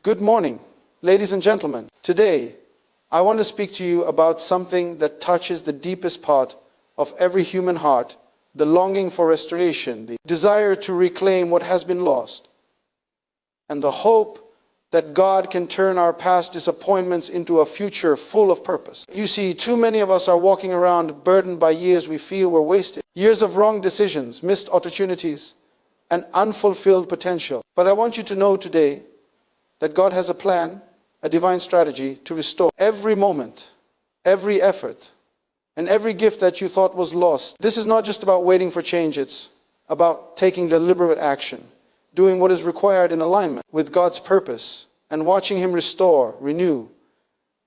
Good morning, ladies and gentlemen. Today, I want to speak to you about something that touches the deepest part of every human heart, the longing for restoration, the desire to reclaim what has been lost, and the hope that God can turn our past disappointments into a future full of purpose. You see, too many of us are walking around burdened by years we feel were wasted. Years of wrong decisions, missed opportunities, and unfulfilled potential. But I want you to know today that God has a plan, a divine strategy to restore every moment, every effort, and every gift that you thought was lost. This is not just about waiting for change, it's about taking deliberate action, doing what is required in alignment with God's purpose, and watching Him restore, renew,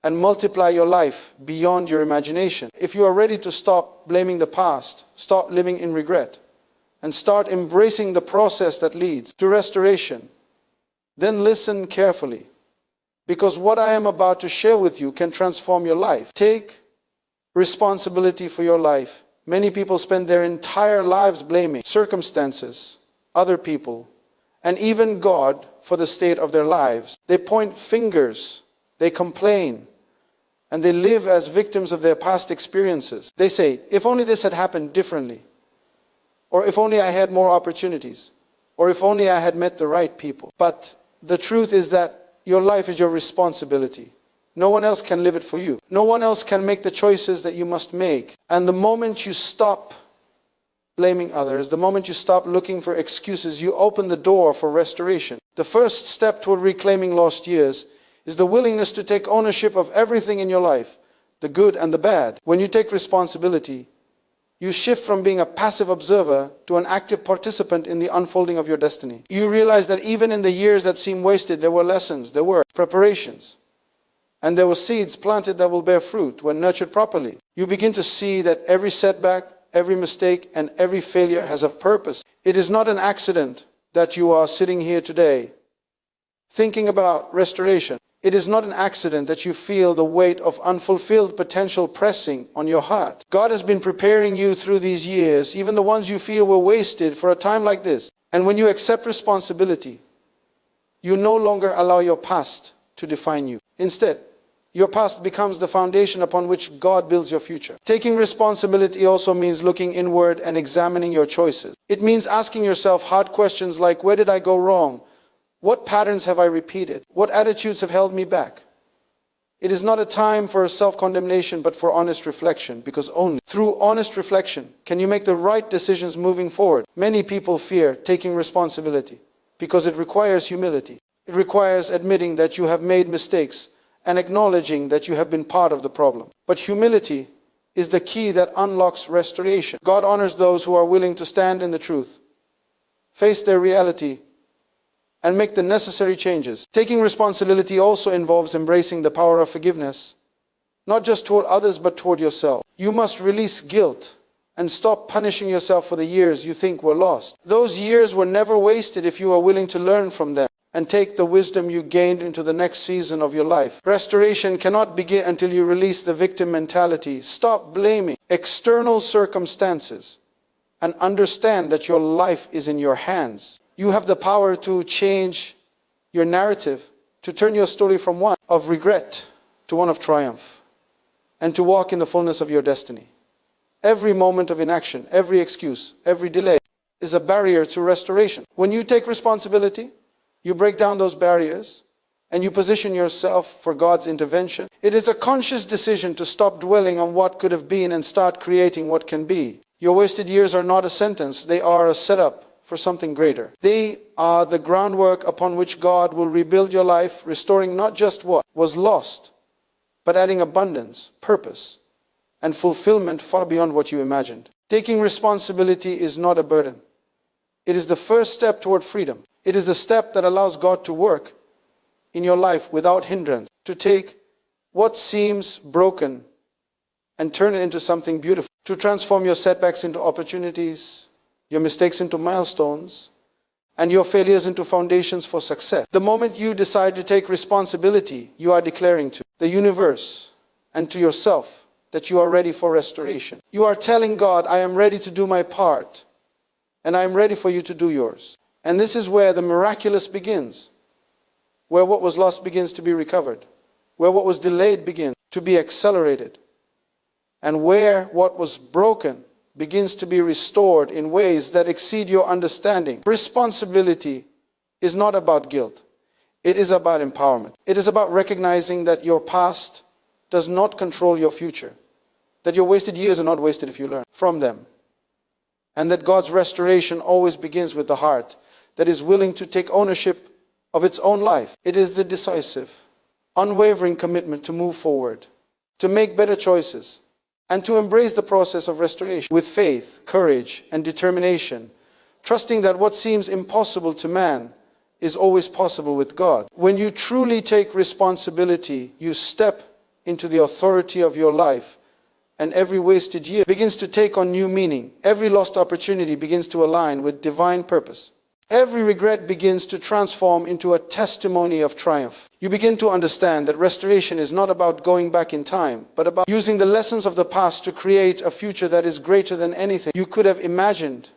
and multiply your life beyond your imagination. If you are ready to stop blaming the past, stop living in regret, and start embracing the process that leads to restoration, then listen carefully, because what I am about to share with you can transform your life. Take responsibility for your life. Many people spend their entire lives blaming circumstances, other people, and even God for the state of their lives. They point fingers, they complain, and they live as victims of their past experiences. They say, if only this had happened differently, or if only I had more opportunities, or if only I had met the right people. But the truth is that your life is your responsibility. No one else can live it for you. No one else can make the choices that you must make. And the moment you stop blaming others, the moment you stop looking for excuses, you open the door for restoration. The first step toward reclaiming lost years is the willingness to take ownership of everything in your life, the good and the bad. When you take responsibility, you shift from being a passive observer to an active participant in the unfolding of your destiny. You realize that even in the years that seem wasted, there were lessons, there were preparations, and there were seeds planted that will bear fruit when nurtured properly. You begin to see that every setback, every mistake, and every failure has a purpose. It is not an accident that you are sitting here today thinking about restoration. It is not an accident that you feel the weight of unfulfilled potential pressing on your heart. God has been preparing you through these years, even the ones you feel were wasted, for a time like this. And when you accept responsibility, you no longer allow your past to define you. Instead, your past becomes the foundation upon which God builds your future. Taking responsibility also means looking inward and examining your choices. It means asking yourself hard questions like, where did I go wrong? What patterns have I repeated? What attitudes have held me back? It is not a time for self-condemnation, but for honest reflection, because only through honest reflection can you make the right decisions moving forward. Many people fear taking responsibility because it requires humility. It requires admitting that you have made mistakes and acknowledging that you have been part of the problem. But humility is the key that unlocks restoration. God honors those who are willing to stand in the truth, face their reality, and make the necessary changes. Taking responsibility also involves embracing the power of forgiveness, not just toward others, but toward yourself. You must release guilt and stop punishing yourself for the years you think were lost. Those years were never wasted if you are willing to learn from them and take the wisdom you gained into the next season of your life. Restoration cannot begin until you release the victim mentality. Stop blaming external circumstances and understand that your life is in your hands. You have the power to change your narrative, to turn your story from one of regret to one of triumph, and to walk in the fullness of your destiny. Every moment of inaction, every excuse, every delay is a barrier to restoration. When you take responsibility, you break down those barriers and you position yourself for God's intervention. It is a conscious decision to stop dwelling on what could have been and start creating what can be. Your wasted years are not a sentence, they are a setup for something greater. They are the groundwork upon which God will rebuild your life, restoring not just what was lost, but adding abundance, purpose, and fulfillment far beyond what you imagined. Taking responsibility is not a burden. It is the first step toward freedom. It is the step that allows God to work in your life without hindrance, to take what seems broken and turn it into something beautiful, to transform your setbacks into opportunities, your mistakes into milestones, and your failures into foundations for success. The moment you decide to take responsibility, you are declaring to the universe and to yourself that you are ready for restoration. You are telling God, I am ready to do my part, and I am ready for you to do yours. And this is where the miraculous begins. where what was lost begins to be recovered, where what was delayed begins to be accelerated, and where what was broken begins to be restored in ways that exceed your understanding. Responsibility is not about guilt. It is about empowerment. It is about recognizing that your past does not control your future, that your wasted years are not wasted if you learn from them, and that God's restoration always begins with the heart that is willing to take ownership of its own life. It is the decisive, unwavering commitment to move forward, to make better choices, and to embrace the process of restoration with faith, courage, and determination, trusting that what seems impossible to man is always possible with God. When you truly take responsibility, you step into the authority of your life, and every wasted year begins to take on new meaning. Every lost opportunity begins to align with divine purpose. Every regret begins to transform into a testimony of triumph. You begin to understand that restoration is not about going back in time, but about using the lessons of the past to create a future that is greater than anything you could have imagined.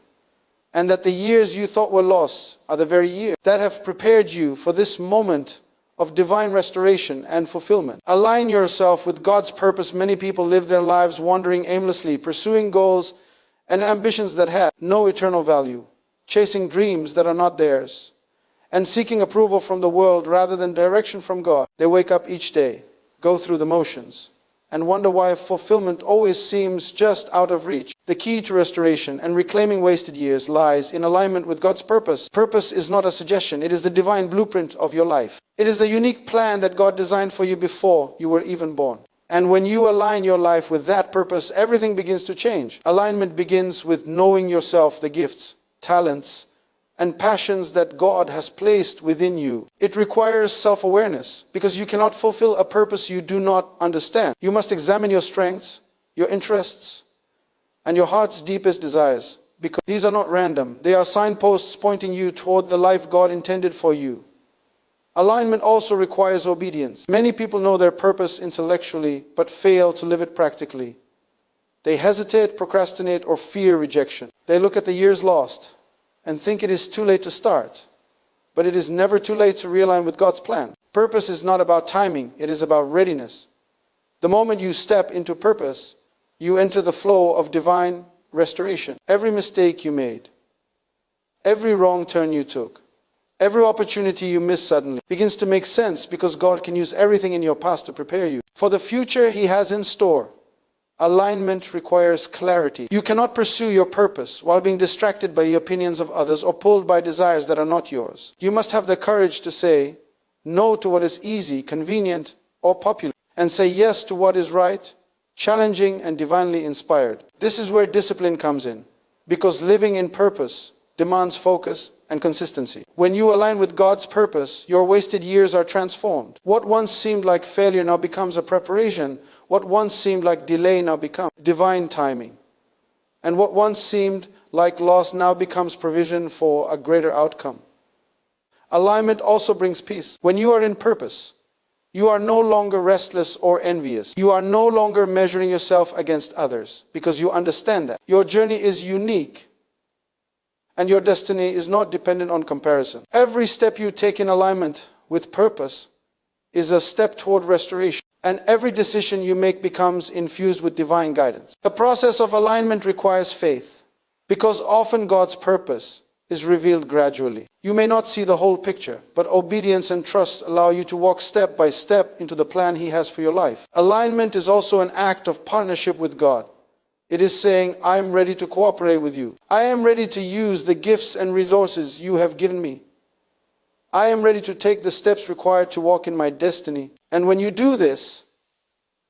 And that the years you thought were lost are the very years that have prepared you for this moment of divine restoration and fulfillment. Align yourself with God's purpose. Many people live their lives wandering aimlessly, pursuing goals and ambitions that have no eternal value, chasing dreams that are not theirs, and seeking approval from the world rather than direction from God. They wake up each day, go through the motions, and wonder why fulfillment always seems just out of reach. The key to restoration and reclaiming wasted years lies in alignment with God's purpose. Purpose is not a suggestion. It is the divine blueprint of your life. It is the unique plan that God designed for you before you were even born. And when you align your life with that purpose, everything begins to change. Alignment begins with knowing yourself, the gifts, talents, and passions that God has placed within you. It requires self-awareness, because you cannot fulfill a purpose you do not understand. You must examine your strengths, your interests, and your heart's deepest desires, because these are not random. They are signposts pointing you toward the life God intended for you. Alignment also requires obedience. Many people know their purpose intellectually, but fail to live it practically. They hesitate, procrastinate, or fear rejection. They look at the years lost and think it is too late to start. But it is never too late to realign with God's plan. Purpose is not about timing, it is about readiness. The moment you step into purpose, you enter the flow of divine restoration. Every mistake you made, every wrong turn you took, every opportunity you missed suddenly begins to make sense, because God can use everything in your past to prepare you for the future He has in store. Alignment requires clarity. You cannot pursue your purpose while being distracted by the opinions of others or pulled by desires that are not yours. You must have the courage to say no to what is easy, convenient, or popular, and say yes to what is right, challenging, and divinely inspired. This is where discipline comes in, because living in purpose demands focus and consistency. When you align with God's purpose, your wasted years are transformed. What once seemed like failure now becomes a preparation. What once seemed like delay now becomes divine timing. And what once seemed like loss now becomes provision for a greater outcome. Alignment also brings peace. When you are in purpose, you are no longer restless or envious. You are no longer measuring yourself against others, because you understand that your journey is unique and your destiny is not dependent on comparison. Every step you take in alignment with purpose is a step toward restoration, and every decision you make becomes infused with divine guidance. The process of alignment requires faith, because often God's purpose is revealed gradually. You may not see the whole picture, but obedience and trust allow you to walk step by step into the plan He has for your life. Alignment is also an act of partnership with God. It is saying, I am ready to cooperate with you. I am ready to use the gifts and resources you have given me. I am ready to take the steps required to walk in my destiny. And when you do this,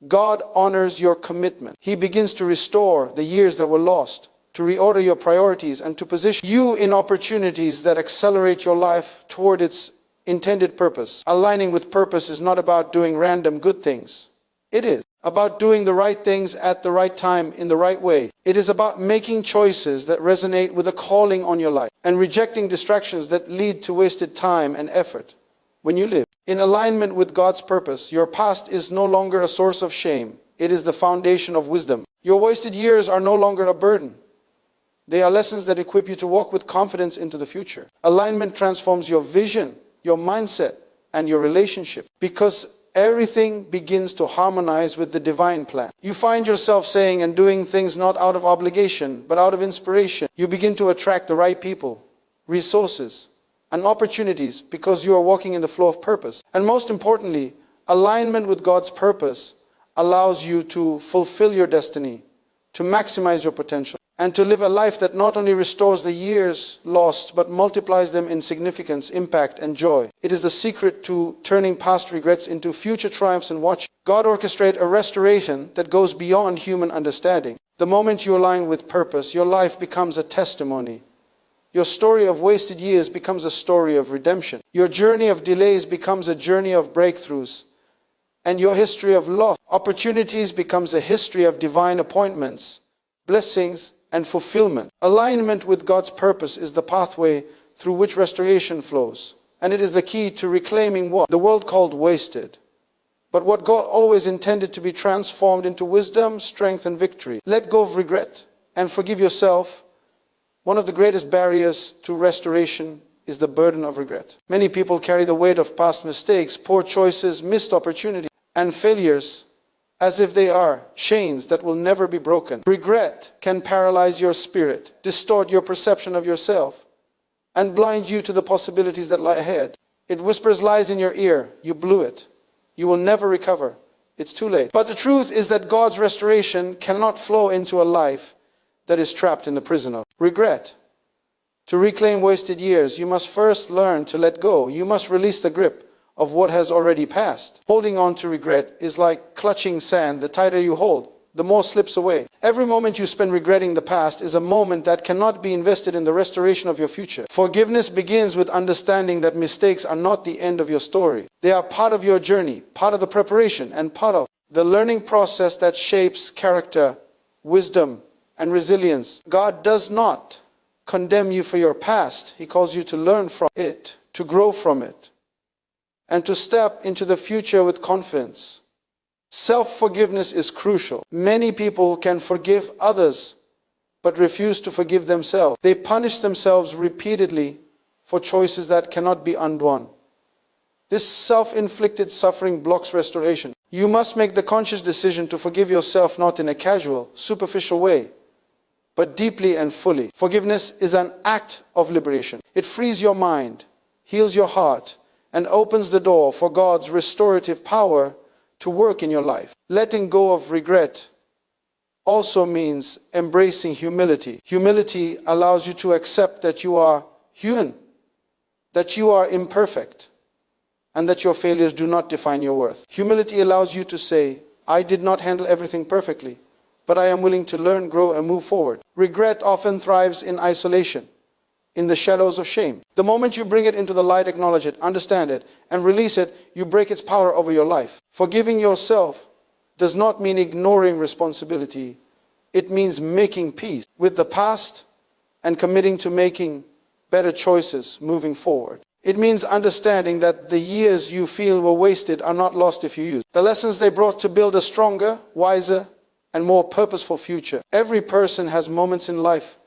God honors your commitment. He begins to restore the years that were lost, to reorder your priorities, and to position you in opportunities that accelerate your life toward its intended purpose. Aligning with purpose is not about doing random good things. It is about doing the right things at the right time in the right way. It is about making choices that resonate with a calling on your life, and rejecting distractions that lead to wasted time and effort. When you live in alignment with God's purpose, your past is no longer a source of shame. It is the foundation of wisdom. Your wasted years are no longer a burden. They are lessons that equip you to walk with confidence into the future. Alignment transforms your vision, your mindset, and your relationship, because everything begins to harmonize with the divine plan. You find yourself saying and doing things not out of obligation, but out of inspiration. You begin to attract the right people, resources, and opportunities because you are walking in the flow of purpose. And most importantly, alignment with God's purpose allows you to fulfill your destiny, to maximize your potential, and to live a life that not only restores the years lost, but multiplies them in significance, impact, and joy. It is the secret to turning past regrets into future triumphs and watching God orchestrate a restoration that goes beyond human understanding. The moment you align with purpose, your life becomes a testimony. Your story of wasted years becomes a story of redemption. Your journey of delays becomes a journey of breakthroughs. And your history of lost opportunities becomes a history of divine appointments, blessings, and fulfillment. Alignment with God's purpose is the pathway through which restoration flows. And it is the key to reclaiming what the world called wasted, but what God always intended to be transformed into wisdom, strength, and victory. Let go of regret and forgive yourself. One of the greatest barriers to restoration is the burden of regret. Many people carry the weight of past mistakes, poor choices, missed opportunities, and failures as if they are chains that will never be broken. Regret can paralyze your spirit, distort your perception of yourself, and blind you to the possibilities that lie ahead. It whispers lies in your ear. You blew it. You will never recover. It's too late. But the truth is that God's restoration cannot flow into a life that is trapped in the prison of regret. To reclaim wasted years, you must first learn to let go. You must release the grip of what has already passed. Holding on to regret is like clutching sand. The tighter you hold, the more slips away. Every moment you spend regretting the past is a moment that cannot be invested in the restoration of your future. Forgiveness begins with understanding that mistakes are not the end of your story. They are part of your journey, part of the preparation, and part of the learning process that shapes character, wisdom, and resilience. God does not condemn you for your past. He calls you to learn from it, to grow from it, and to step into the future with confidence. Self-forgiveness is crucial. Many people can forgive others, but refuse to forgive themselves. They punish themselves repeatedly for choices that cannot be undone. This self-inflicted suffering blocks restoration. You must make the conscious decision to forgive yourself, not in a casual, superficial way, but deeply and fully. Forgiveness is an act of liberation. It frees your mind, heals your heart, and opens the door for God's restorative power to work in your life. Letting go of regret also means embracing humility. Humility allows you to accept that you are human, that you are imperfect, and that your failures do not define your worth. Humility allows you to say, I did not handle everything perfectly, but I am willing to learn, grow, and move forward. Regret often thrives in isolation, in the shadows of shame. The moment you bring it into the light, acknowledge it, understand it, and release it, you break its power over your life. Forgiving yourself does not mean ignoring responsibility. It means making peace with the past and committing to making better choices moving forward. It means understanding that the years you feel were wasted are not lost if you use the lessons they brought to build a stronger, wiser, and more purposeful future. Every person has moments in life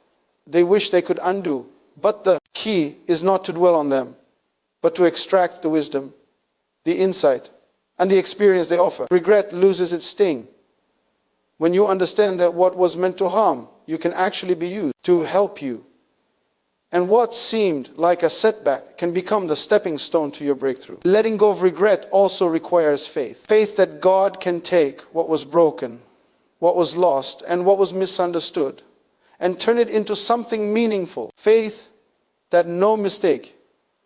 they wish they could undo, but the key is not to dwell on them, but to extract the wisdom, the insight, and the experience they offer. Regret loses its sting when you understand that what was meant to harm you can actually be used to help you. And what seemed like a setback can become the stepping stone to your breakthrough. Letting go of regret also requires faith. Faith that God can take what was broken, what was lost, and what was misunderstood, and turn it into something meaningful. Faith that no mistake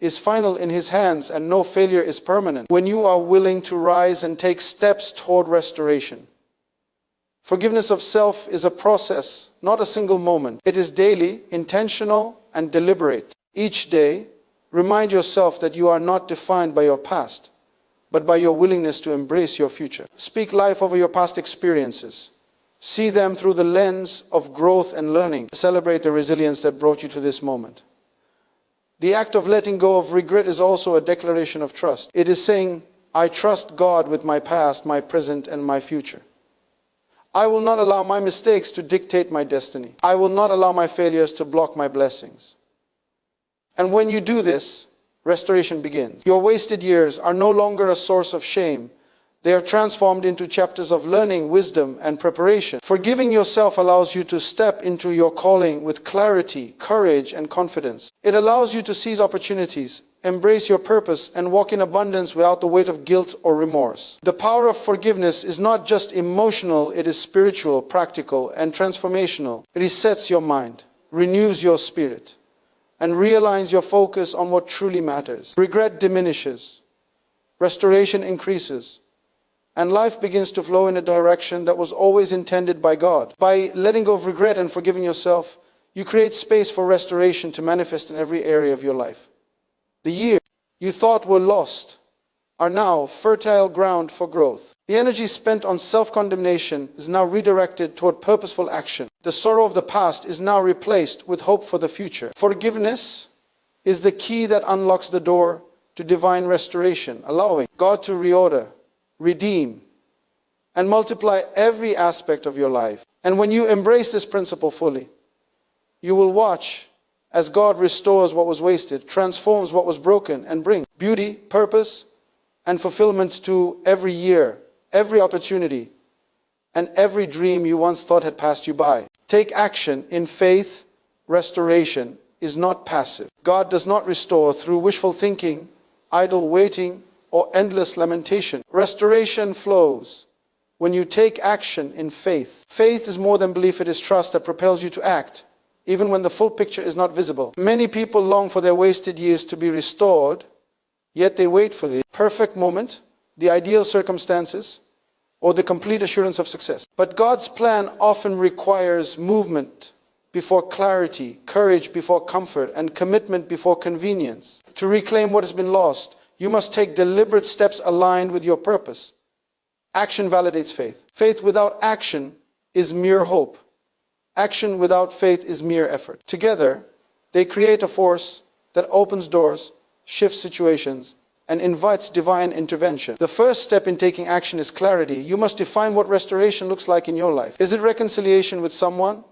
is final in His hands and no failure is permanent. When you are willing to rise and take steps toward restoration. Forgiveness of self is a process, not a single moment. It is daily, intentional, and deliberate. Each day, remind yourself that you are not defined by your past, but by your willingness to embrace your future. Speak life over your past experiences. See them through the lens of growth and learning. Celebrate the resilience that brought you to this moment. The act of letting go of regret is also a declaration of trust. It is saying, I trust God with my past, my present, and my future. I will not allow my mistakes to dictate my destiny. I will not allow my failures to block my blessings. And when you do this, restoration begins. Your wasted years are no longer a source of shame. They are transformed into chapters of learning, wisdom, and preparation. Forgiving yourself allows you to step into your calling with clarity, courage, and confidence. It allows you to seize opportunities, embrace your purpose, and walk in abundance without the weight of guilt or remorse. The power of forgiveness is not just emotional, it is spiritual, practical, and transformational. It resets your mind, renews your spirit, and realigns your focus on what truly matters. Regret diminishes, restoration increases, and life begins to flow in a direction that was always intended by God. By letting go of regret and forgiving yourself, you create space for restoration to manifest in every area of your life. The years you thought were lost are now fertile ground for growth. The energy spent on self-condemnation is now redirected toward purposeful action. The sorrow of the past is now replaced with hope for the future. Forgiveness is the key that unlocks the door to divine restoration, allowing God to reorder, redeem, and multiply every aspect of your life. And when you embrace this principle fully, you will watch as God restores what was wasted, transforms what was broken, and brings beauty, purpose, and fulfillment to every year, every opportunity, and every dream you once thought had passed you by. Take action in faith. Restoration is not passive. God does not restore through wishful thinking, idle waiting, or endless lamentation. Restoration flows when you take action in faith. Faith is more than belief, it is trust that propels you to act, even when the full picture is not visible. Many people long for their wasted years to be restored, yet they wait for the perfect moment, the ideal circumstances, or the complete assurance of success. But God's plan often requires movement before clarity, courage before comfort, and commitment before convenience. To reclaim what has been lost, you must take deliberate steps aligned with your purpose. Action validates faith. Faith without action is mere hope. Action without faith is mere effort. Together, they create a force that opens doors, shifts situations, and invites divine intervention. The first step in taking action is clarity. You must define what restoration looks like in your life. Is it reconciliation with someone,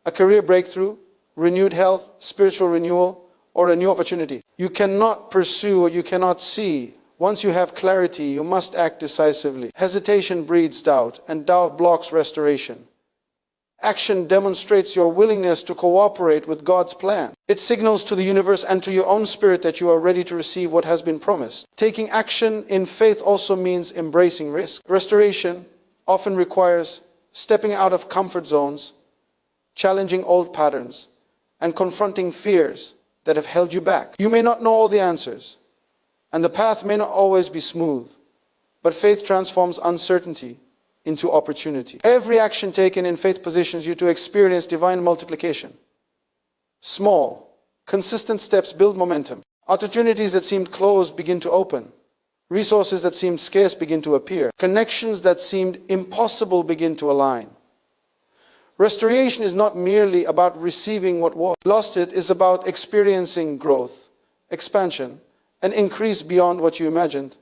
a career breakthrough, renewed health, spiritual renewal, or a new opportunity? You cannot pursue what you cannot see. Once you have clarity, you must act decisively. Hesitation breeds doubt, and doubt blocks restoration. Action demonstrates your willingness to cooperate with God's plan. It signals to the universe and to your own spirit that you are ready to receive what has been promised. Taking action in faith also means embracing risk. Restoration often requires stepping out of comfort zones, challenging old patterns, and confronting fears that have held you back. You may not know all the answers, and the path may not always be smooth, but faith transforms uncertainty into opportunity. Every action taken in faith positions you to experience divine multiplication. Small, consistent steps build momentum. Opportunities that seemed closed begin to open. Resources that seemed scarce begin to appear. Connections that seemed impossible begin to align. Restoration is not merely about receiving what was lost. It is about experiencing growth, expansion, and increase beyond what you imagined.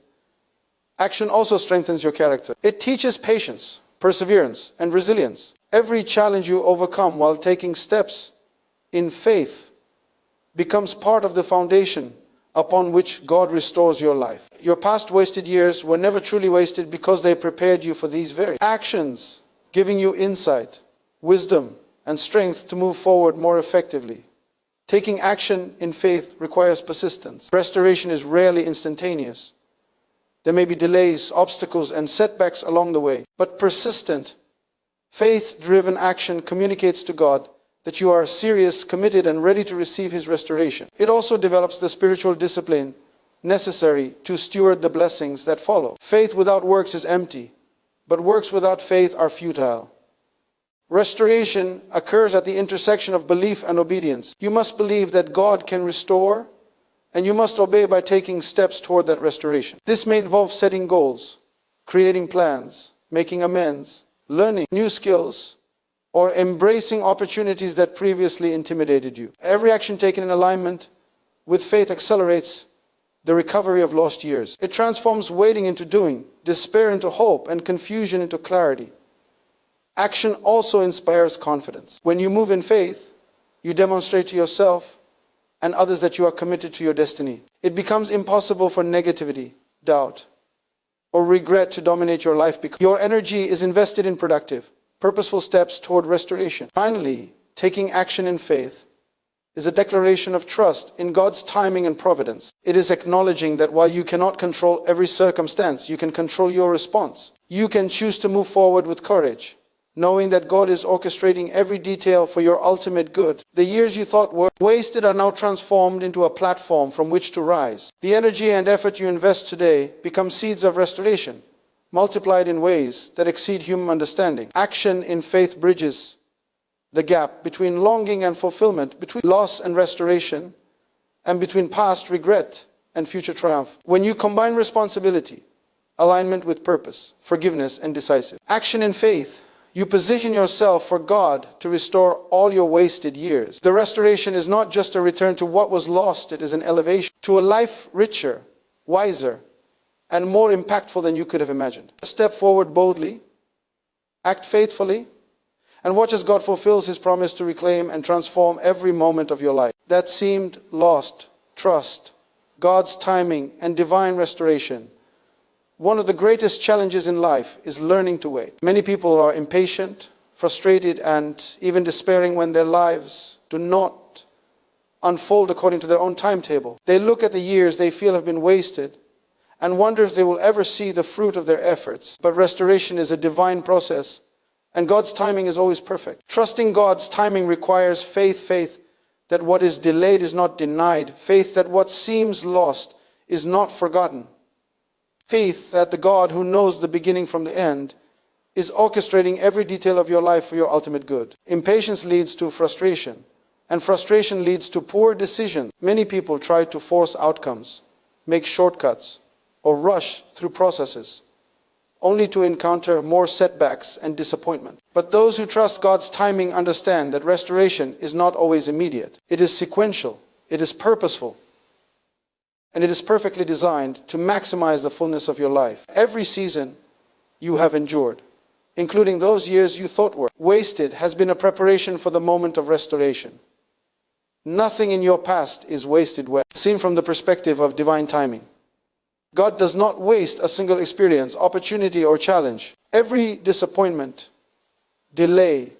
Action also strengthens your character. It teaches patience, perseverance, and resilience. Every challenge you overcome while taking steps in faith becomes part of the foundation upon which God restores your life. Your past wasted years were never truly wasted because they prepared you for these very actions, giving you insight, wisdom, and strength to move forward more effectively. Taking action in faith requires persistence. Restoration is rarely instantaneous. There may be delays, obstacles, and setbacks along the way, but persistent, faith-driven action communicates to God that you are serious, committed, and ready to receive His restoration. It also develops the spiritual discipline necessary to steward the blessings that follow. Faith without works is empty, but works without faith are futile. Restoration occurs at the intersection of belief and obedience. You must believe that God can restore, and you must obey by taking steps toward that restoration. This may involve setting goals, creating plans, making amends, learning new skills, or embracing opportunities that previously intimidated you. Every action taken in alignment with faith accelerates the recovery of lost years. It transforms waiting into doing, despair into hope, and confusion into clarity. Action also inspires confidence. When you move in faith, you demonstrate to yourself and others that you are committed to your destiny. It becomes impossible for negativity, doubt, or regret to dominate your life because your energy is invested in productive, purposeful steps toward restoration. Finally, taking action in faith is a declaration of trust in God's timing and providence. It is acknowledging that while you cannot control every circumstance, you can control your response. You can choose to move forward with courage, knowing that God is orchestrating every detail for your ultimate good. The years you thought were wasted are now transformed into a platform from which to rise. The energy and effort you invest today become seeds of restoration, multiplied in ways that exceed human understanding. Action in faith bridges the gap between longing and fulfillment, between loss and restoration, and between past regret and future triumph. When you combine responsibility, alignment with purpose, forgiveness, and decisive action in faith, you position yourself for God to restore all your wasted years. The restoration is not just a return to what was lost, it is an elevation to a life richer, wiser, and more impactful than you could have imagined. Step forward boldly, act faithfully, and watch as God fulfills His promise to reclaim and transform every moment of your life that seemed lost. Trust God's timing and divine restoration. One of the greatest challenges in life is learning to wait. Many people are impatient, frustrated, and even despairing when their lives do not unfold according to their own timetable. They look at the years they feel have been wasted and wonder if they will ever see the fruit of their efforts. But restoration is a divine process, and God's timing is always perfect. Trusting God's timing requires faith that what is delayed is not denied, faith that what seems lost is not forgotten, faith that the God who knows the beginning from the end is orchestrating every detail of your life for your ultimate good. Impatience leads to frustration, and frustration leads to poor decisions. Many people try to force outcomes, make shortcuts, or rush through processes, only to encounter more setbacks and disappointment. But those who trust God's timing understand that restoration is not always immediate. It is sequential, it is purposeful, and it is perfectly designed to maximize the fullness of your life. Every season you have endured, including those years you thought were wasted, has been a preparation for the moment of restoration. Nothing in your past is wasted well, seen from the perspective of divine timing. God does not waste a single experience, opportunity, or challenge. Every disappointment, delay,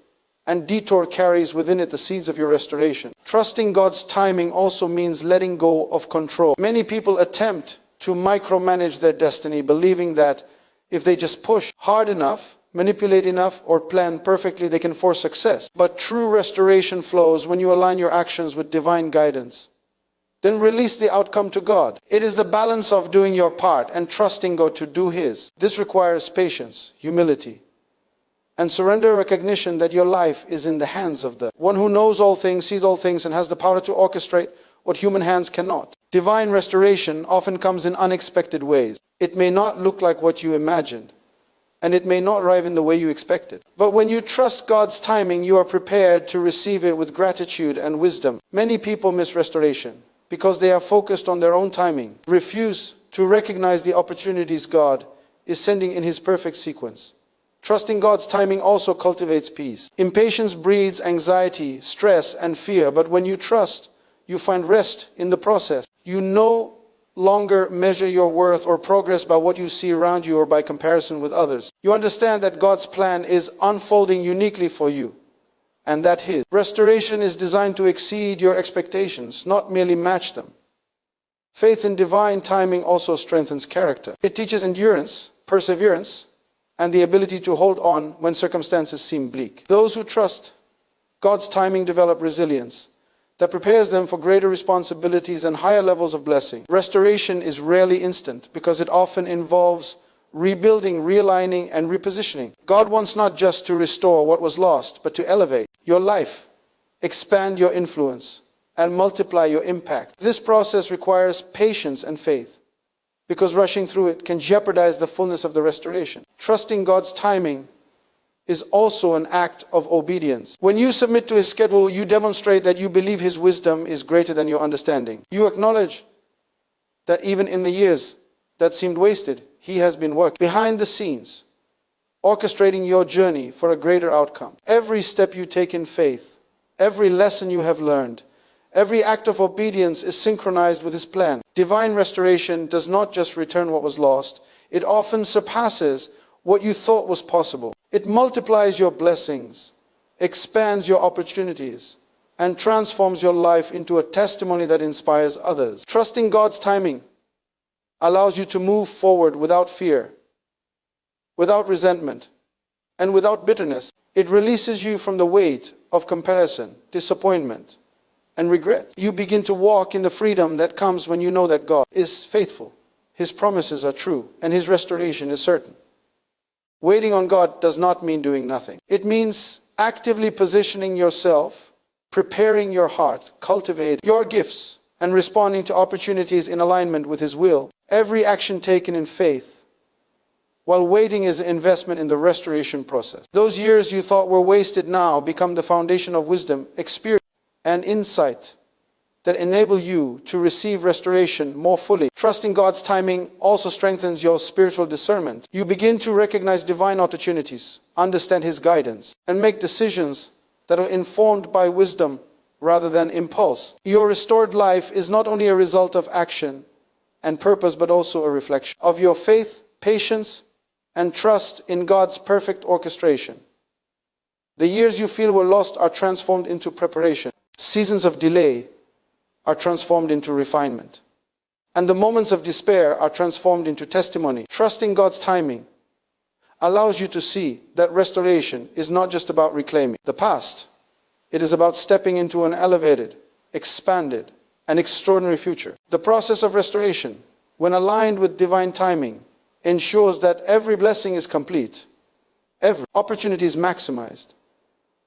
and detour carries within it the seeds of your restoration. Trusting God's timing also means letting go of control. Many people attempt to micromanage their destiny, believing that if they just push hard enough, manipulate enough, or plan perfectly, they can force success. But true restoration flows when you align your actions with divine guidance. Then release the outcome to God. It is the balance of doing your part and trusting God to do His. This requires patience, humility, and surrender, recognition that your life is in the hands of the one who knows all things, sees all things, and has the power to orchestrate what human hands cannot. Divine restoration often comes in unexpected ways. It may not look like what you imagined, and it may not arrive in the way you expected. But when you trust God's timing, you are prepared to receive it with gratitude and wisdom. Many people miss restoration because they are focused on their own timing, refuse to recognize the opportunities God is sending in His perfect sequence. Trusting God's timing also cultivates peace. Impatience breeds anxiety, stress, and fear, but when you trust, you find rest in the process. You no longer measure your worth or progress by what you see around you or by comparison with others. You understand that God's plan is unfolding uniquely for you, and that His restoration is designed to exceed your expectations, not merely match them. Faith in divine timing also strengthens character. It teaches endurance, perseverance, and the ability to hold on when circumstances seem bleak. Those who trust God's timing develop resilience that prepares them for greater responsibilities and higher levels of blessing. Restoration is rarely instant because it often involves rebuilding, realigning, and repositioning. God wants not just to restore what was lost, but to elevate your life, expand your influence, and multiply your impact. This process requires patience and faith, because rushing through it can jeopardize the fullness of the restoration. Trusting God's timing is also an act of obedience. When you submit to His schedule, you demonstrate that you believe His wisdom is greater than your understanding. You acknowledge that even in the years that seemed wasted, He has been working behind the scenes, orchestrating your journey for a greater outcome. Every step you take in faith, every lesson you have learned, Every act of obedience is synchronized with His plan. Divine restoration does not just return what was lost, it often surpasses what you thought was possible. It multiplies your blessings, expands your opportunities, and transforms your life into a testimony that inspires others. Trusting God's timing allows you to move forward without fear, without resentment, and without bitterness. It releases you from the weight of comparison, disappointment, and regret. You begin to walk in the freedom that comes when you know that God is faithful, His promises are true, and His restoration is certain. Waiting on God does not mean doing nothing. It means actively positioning yourself, preparing your heart, cultivate your gifts, and responding to opportunities in alignment with His will. Every action taken in faith while waiting is an investment in the restoration process. Those years you thought were wasted now become the foundation of wisdom, experience, and insight that enable you to receive restoration more fully. Trusting God's timing also strengthens your spiritual discernment. You begin to recognize divine opportunities, understand His guidance, and make decisions that are informed by wisdom rather than impulse. Your restored life is not only a result of action and purpose, but also a reflection of your faith, patience, and trust in God's perfect orchestration. The years you feel were lost are transformed into preparation. Seasons of delay are transformed into refinement. And the moments of despair are transformed into testimony. Trusting God's timing allows you to see that restoration is not just about reclaiming the past. It is about stepping into an elevated, expanded, and extraordinary future. The process of restoration, when aligned with divine timing, ensures that every blessing is complete, every opportunity is maximized,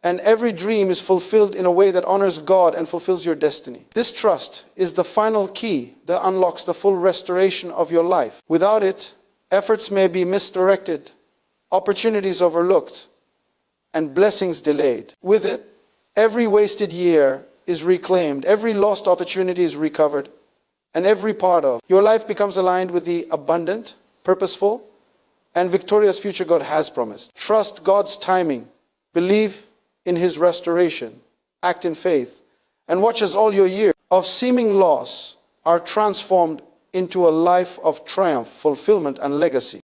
and every dream is fulfilled in a way that honors God and fulfills your destiny. This trust is the final key that unlocks the full restoration of your life. Without it, efforts may be misdirected, opportunities overlooked, and blessings delayed. With it, every wasted year is reclaimed, every lost opportunity is recovered, and every part of your life becomes aligned with the abundant, purposeful, and victorious future God has promised. Trust God's timing. Believe in His restoration. Act in faith. And watch as all your years of seeming loss are transformed into a life of triumph, fulfillment, and legacy.